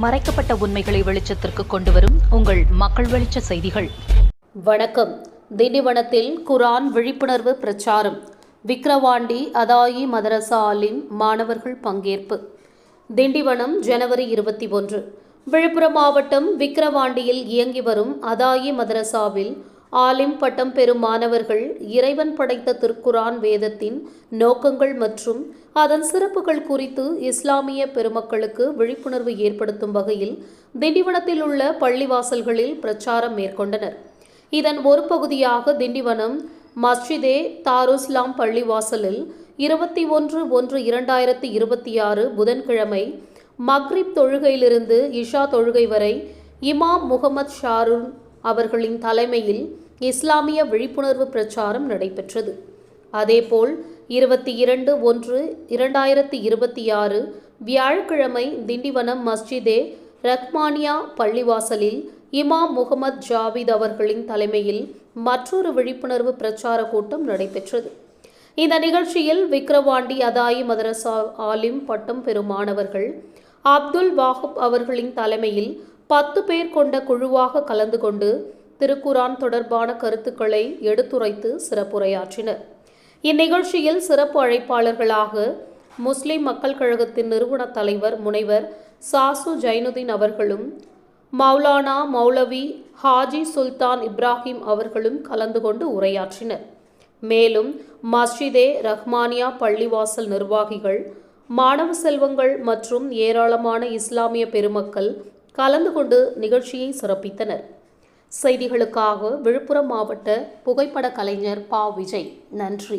மறைக்கப்பட்ட உண்மைகளை வெளிச்சத்திற்கு கொண்டுவரும் உங்கள் மக்கள் வெளிச்ச செய்திகள். வணக்கம். திண்டிவனத்தில் குர்ஆன் விழிப்புணர்வு பிரச்சாரம். விக்கிரவாண்டி அதாயி மதரசா ஆலிம் மாணவர்கள் பங்கேற்பு. திண்டிவனம் ஜனவரி 21. விழுப்புரம் மாவட்டம் விக்கிரவாண்டியில் இயங்கி வரும் அதாயி மதரசாவில் ஆலிம் பட்டம் பெறும் மாணவர்கள் இறைவன் படைத்த திருக்குர்ஆன் வேதத்தின் நோக்கங்கள் மற்றும் அதன் சிறப்புகள் குறித்து இஸ்லாமிய பெருமக்களுக்கு விழிப்புணர்வு ஏற்படுத்தும் வகையில் திண்டிவனத்தில் உள்ள பள்ளிவாசல்களில் பிரச்சாரம் மேற்கொண்டனர். இதன் ஒரு பகுதியாக திண்டிவனம் மஸ்ஜிதே தாருஸ்லாம் பள்ளிவாசலில் 21/1/2026 புதன்கிழமை மக்ரிப் தொழுகையிலிருந்து இஷா தொழுகை வரை இமாம் முகமது ஷாரூன் அவர்களின் தலைமையில் இஸ்லாமிய விழிப்புணர்வு பிரச்சாரம் நடைபெற்றது. அதேபோல் 22/1/2026 வியாழக்கிழமை திண்டிவனம் மஸ்ஜிதே ரஹ்மானியா பள்ளிவாசலில் இமாம் முகமது ஜாவித் அவர்களின் தலைமையில் மற்றொரு விழிப்புணர்வு பிரச்சார கூட்டம் நடைபெற்றது. இந்த நிகழ்ச்சியில் விக்கிரவாண்டி அதாயி மதரசா ஆலிம் பட்டம் பெறும் மாணவர்கள் அப்துல் வாஹப் அவர்களின் தலைமையில் 10 பேர் கொண்ட குழுவாக கலந்து கொண்டு திருக்குர்ஆன் தொடர்பான கருத்துக்களை எடுத்துரைத்து சிறப்புரையாற்றினர். இந்நிகழ்ச்சியில் சிறப்பு அழைப்பாளர்களாக முஸ்லிம் மக்கள் கழகத்தின் நிறுவன தலைவர் முனைவர் சாசு ஜைனுதீன் அவர்களும் மௌலானா மௌலவி ஹாஜி சுல்தான் இப்ராஹிம் அவர்களும் கலந்து கொண்டு உரையாற்றினர். மேலும் மஸ்ஜிதே ரஹ்மானியா பள்ளிவாசல் நிர்வாகிகள், மாணவ செல்வங்கள் மற்றும் ஏராளமான இஸ்லாமிய பெருமக்கள் கலந்து கொண்டு நிகழ்ச்சியை சிறப்பித்தனர். செய்திகளுக்காக விழுப்புரம் மாவட்ட புகைப்பட கலைஞர் பா. விஜய். நன்றி.